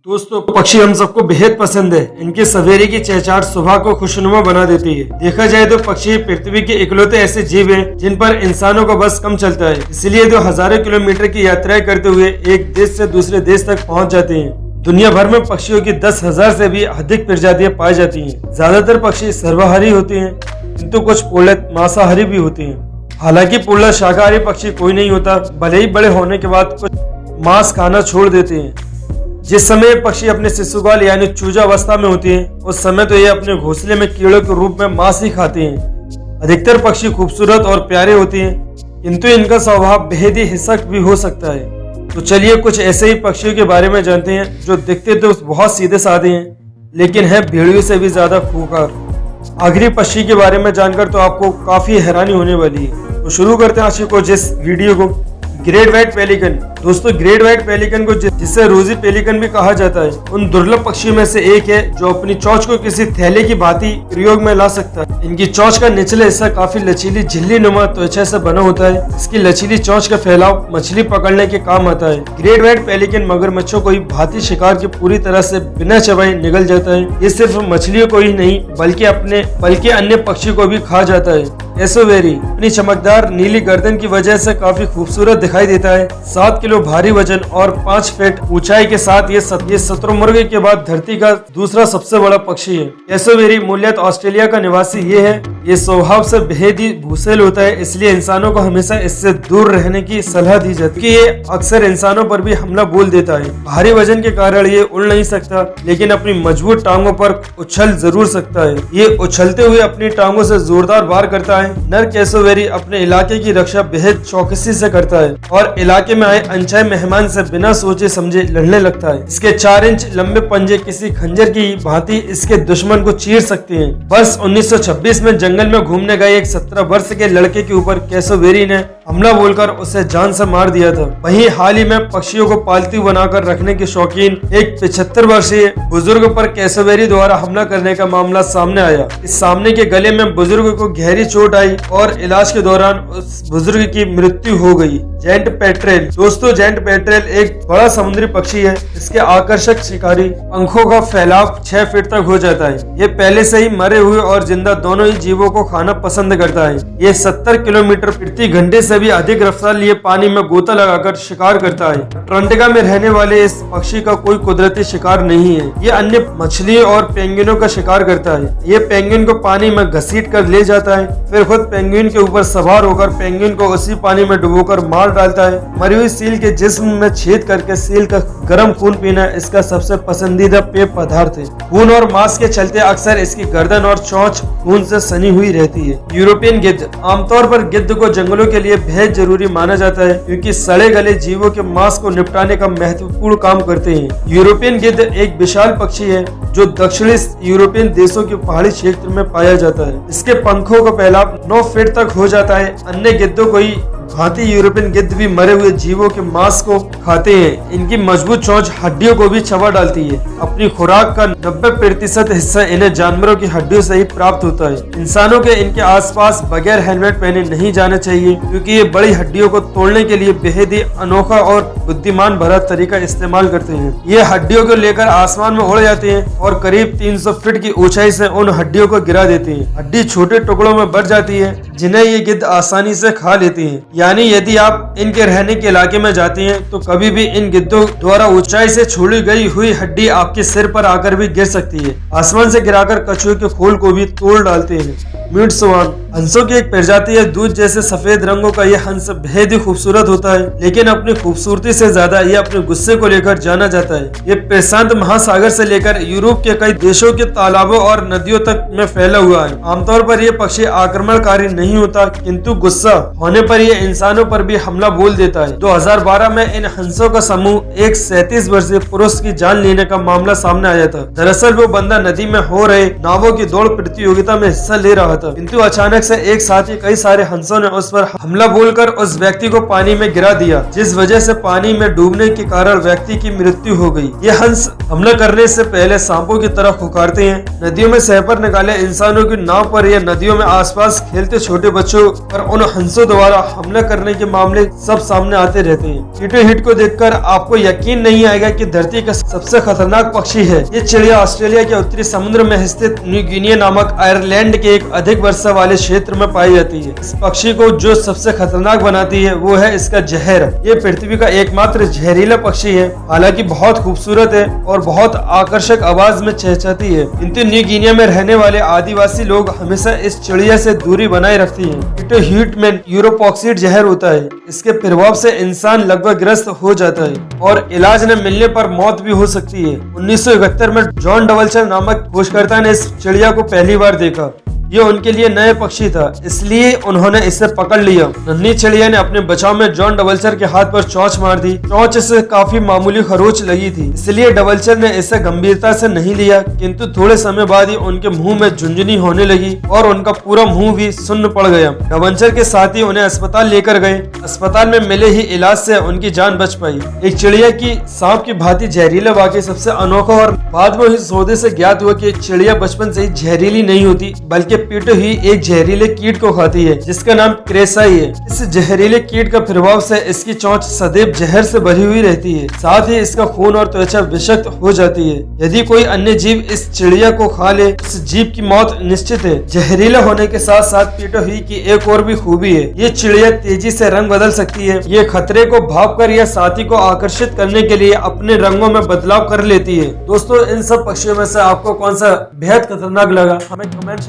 दोस्तों, पक्षी हम सबको बेहद पसंद है। इनकी सवेरे की चहचहाट सुबह को खुशनुमा बना देती है। देखा जाए तो पक्षी पृथ्वी के इकलौते ऐसे जीव हैं जिन पर इंसानों का बस कम चलता है। इसलिए तो हजारों किलोमीटर की यात्राएं करते हुए एक देश से दूसरे देश तक पहुंच जाते हैं। दुनिया भर में पक्षियों की 10,000 से भी अधिक प्रजातियां पाई जाती हैं। ज्यादातर पक्षी सर्वाहारी होते हैं, किंतु कुछ पूर्णतः मांसाहारी भी होते हैं। हालांकि पूर्णतः शाकाहारी पक्षी कोई नहीं होता, भले ही बड़े होने के बाद कुछ मांस खाना छोड़ देते हैं। जिस समय पक्षी अपने शिशुकाल यानी चूजा अवस्था में होती हैं, उस समय तो ये अपने घोंसले में कीड़ों के रूप में मांस ही खाते हैं। अधिकतर पक्षी खूबसूरत और प्यारे होते हैं, किंतु इनका स्वभाव बेहद ही हिंसक भी हो सकता है। तो चलिए कुछ ऐसे ही पक्षियों के बारे में जानते हैं जो दिखते तो बहुत सीधे साधे हैं, लेकिन है भेड़ियों से भी ज्यादा खूंखार। आखिरी पक्षी के बारे में जानकर तो आपको काफी हैरानी होने वाली है। तो शुरू करते हैं आज को जिस वीडियो को। Great white pelican. दोस्तों, ग्रेट व्हाइट पेलिकन को जिसे रोजी पेलिकन भी कहा जाता है, उन दुर्लभ पक्षियों में से एक है जो अपनी चोंच को किसी थैले की भांति प्रयोग में ला सकता है। इनकी चोंच का निचले हिस्सा काफी लचीली झिल्ली नुमा त्वचा से बना होता है। इसकी लचीली चोंच का फैलाव मछली पकड़ने के काम आता है। ग्रेट व्हाइट पेलिकन मगरमच्छों को ही भांति शिकार के पूरी तरह से बिना चबाए निगल जाता है। ये सिर्फ मछलियों को ही नहीं बल्कि अन्य पक्षियों को भी खा जाता है। कैसोवेरी अपनी चमकदार नीली गर्दन की वजह से काफी खूबसूरत दिखाई देता है। 7 किलो भारी वजन और 5 फीट ऊंचाई के साथ ये शतुरमुर्ग के बाद धरती का दूसरा सबसे बड़ा पक्षी है। कैसोवेरी मूलतः ऑस्ट्रेलिया का निवासी ये है। ये स्वभाव से बेहद ही भूसेल होता है, इसलिए इंसानों को हमेशा इससे दूर रहने की सलाह दी जाती है। ये अक्सर इंसानों पर भी हमला बोल देता है। भारी वजन के कारण ये उड़ नहीं सकता, लेकिन अपनी मजबूत टांगों पर उछल जरूर सकता है। ये उछलते हुए अपनी टांगों से जोरदार वार करता है। नर कैसोवेरी अपने इलाके की रक्षा बेहद चौकसी से करता है और इलाके में आए अनचाहे मेहमान से बिना सोचे समझे लड़ने लगता है। इसके 4 इंच लंबे पंजे किसी खंजर की भांति इसके दुश्मन को चीर सकते हैं। वर्ष 1926 में जंगल में घूमने गए एक 17 वर्ष के लड़के के ऊपर कैसोवेरी ने हमला बोलकर उसे जान से मार दिया था। वहीं हाल ही में पक्षियों को पालतू बनाकर रखने के शौकीन एक 75 वर्षीय बुजुर्ग पर कैसोवेरी द्वारा हमला करने का मामला सामने आया। इस सामने के गले में बुजुर्ग को गहरी चोट आई और इलाज के दौरान उस बुजुर्ग की मृत्यु हो गई। Giant petrel. दोस्तों, जेंट पेट्रेल एक बड़ा समुद्री पक्षी है। इसके आकर्षक शिकारी पंखों का फैलाव 6 फीट तक हो जाता है। ये पहले से ही मरे हुए और जिंदा दोनों ही जीवों को खाना पसंद करता है। ये 70 किलोमीटर प्रति घंटे से भी अधिक रफ्तार लिए पानी में गोता लगाकर शिकार करता है। अंटार्कटिका में रहने वाले इस पक्षी का कोई कुदरती शिकार नहीं है। ये अन्य मछलियों और पेंगुइनों का शिकार करता है। ये पेंगुइन को पानी में घसीट कर ले जाता है, फिर खुद पेंगुइन के ऊपर सवार होकर पेंगुइन को उसी पानी में डुबोकर मार डालता है। मरी हुई सील के जिस्म में छेद करके सील का गर्म खून पीना इसका सबसे पसंदीदा पेय पदार्थ है। खून और मांस के चलते अक्सर इसकी गर्दन और चोंच खून से सनी हुई रहती है। यूरोपियन गिद्ध। आमतौर पर गिद्ध को जंगलों के लिए बेहद जरूरी माना जाता है, क्योंकि सड़े गले जीवों के मांस को निपटाने का महत्वपूर्ण काम करते हैं। यूरोपियन गिद्ध एक विशाल पक्षी है जो दक्षिणी यूरोपियन देशों के पहाड़ी क्षेत्र में पाया जाता है। इसके पंखों का फैलाव 9 फीट तक हो जाता है। अन्य गिद्धों को ही भांति यूरोपियन गिद्ध भी मरे हुए जीवों के मांस को खाते हैं। इनकी मजबूत चोंच हड्डियों को भी चबा डालती है। अपनी खुराक का 90% हिस्सा इन्हें जानवरों की हड्डियों से ही प्राप्त होता है। इंसानों के इनके आसपास बगैर हेलमेट पहने नहीं जाना चाहिए, क्योंकि ये बड़ी हड्डियों को तोड़ने के लिए बेहद ही अनोखा और बुद्धिमान भरा तरीका इस्तेमाल करते हैं। ये हड्डियों को लेकर आसमान में उड़ जाते हैं और करीब 300 फीट की ऊंचाई से उन हड्डियों को गिरा देते हैं। हड्डी छोटे टुकड़ों में बढ़ जाती है, जिन्हें ये गिद्ध आसानी से खा लेती हैं। यानी यदि आप इनके रहने के इलाके में जाते हैं तो कभी भी इन गिद्धों द्वारा ऊंचाई से छोड़ी गई हुई हड्डी आपके सिर पर आकर भी गिर सकती है। आसमान से गिराकर कछुए के खोल को भी तोड़ डालते हैं। म्यूट स्वान। हंसों की एक प्रजाति है। दूध जैसे सफेद रंगों का यह हंस बेहद ही खूबसूरत होता है, लेकिन अपनी खूबसूरती से ज्यादा ये अपने गुस्से को लेकर जाना जाता है। ये प्रशांत महासागर से लेकर यूरोप के कई देशों के तालाबों और नदियों तक में फैला हुआ है। आमतौर पर यह पक्षी आक्रमणकारी नहीं होता, किंतु गुस्सा होने पर यह इंसानों पर भी हमला बोल देता है। 2012 में इन हंसों का समूह एक 37 वर्षीय पुरुष की जान लेने का मामला सामने आया था। दरअसल वो बंदा नदी में हो रहे नावों की दौड़ प्रतियोगिता में हिस्सा ले रहा था। था, किंतु अचानक से एक साथ ही कई सारे हंसों ने उस पर हमला बोलकर उस व्यक्ति को पानी में गिरा दिया, जिस वजह से पानी में डूबने के कारण व्यक्ति की मृत्यु हो गई। ये हंस हमला करने से पहले सांपों की तरह पुकारते हैं। नदियों में सहपर निकाले इंसानों की नाव पर या नदियों में आसपास खेलते छोटे बच्चों पर उन हंसों द्वारा हमला करने के मामले सब सामने आते रहते हैं। कीटो हिट को देखकर आपको यकीन नहीं आएगा कि धरती का सबसे खतरनाक पक्षी है। ये चिड़िया ऑस्ट्रेलिया के उत्तरी समुद्र में स्थित न्यू गिनी नामक आयरलैंड के एक अधिक वर्षा वाले क्षेत्र में पाई जाती है। इस पक्षी को जो सबसे खतरनाक बनाती है वो है इसका जहर। ये पृथ्वी का एकमात्र जहरीला पक्षी है। हालांकि बहुत खूबसूरत है और बहुत आकर्षक आवाज में चहचहाती है, किंतु न्यू गिनी में रहने वाले आदिवासी लोग हमेशा इस चिड़िया से दूरी बनाए रखती हैं। कीटो हीट में यूरोपॉक्सिड जहर होता है। इसके प्रभाव से इंसान लगभग ग्रस्त हो जाता है और इलाज न मिलने पर मौत भी हो सकती है। 1971 में जॉन डबल्चर नामक खोजकर्ता ने इस चिड़िया को पहली बार देखा। ये उनके लिए नए पक्षी था, इसलिए उन्होंने इसे पकड़ लिया। नन्ही चिड़िया ने अपने बचाव में जॉन डबल्चर के हाथ पर चोंच मार दी। चोंच इसे काफी मामूली खरोच लगी थी, इसलिए डबल्चर ने इसे गंभीरता से नहीं लिया, किंतु थोड़े समय बाद ही उनके मुंह में झुंझुनी होने लगी और उनका पूरा मुंह भी सुन्न पड़ गया। डबल्चर के साथ ही उन्हें अस्पताल लेकर गए। अस्पताल में मिले ही इलाज से उनकी जान बच पाई। एक चिड़िया की सांप की भांति जहरीला वाकई सबसे अनोखा और बाद में इस सौदे से ज्ञात हुआ कि चिड़िया बचपन से ही जहरीली नहीं होती, बल्कि पीटो ही एक जहरीले कीट को खाती है जिसका नाम क्रेसाई है। इस जहरीले कीट का प्रभाव से इसकी चोंच सदैव जहर से भरी हुई रहती है, साथ ही इसका खून और त्वचा विषाक्त हो जाती है। यदि कोई अन्य जीव इस चिड़िया को खा ले, इस जीव की मौत निश्चित है। जहरीला होने के साथ साथ पीटो ही की एक और भी खूबी है, ये चिड़िया तेजी से रंग बदल सकती है। ये खतरे को भांपकर या साथी को आकर्षित करने के लिए अपने रंगों में बदलाव कर लेती है। दोस्तों, इन सब पक्षियों में से आपको कौन सा बेहद खतरनाक लगा, हमें कमेंट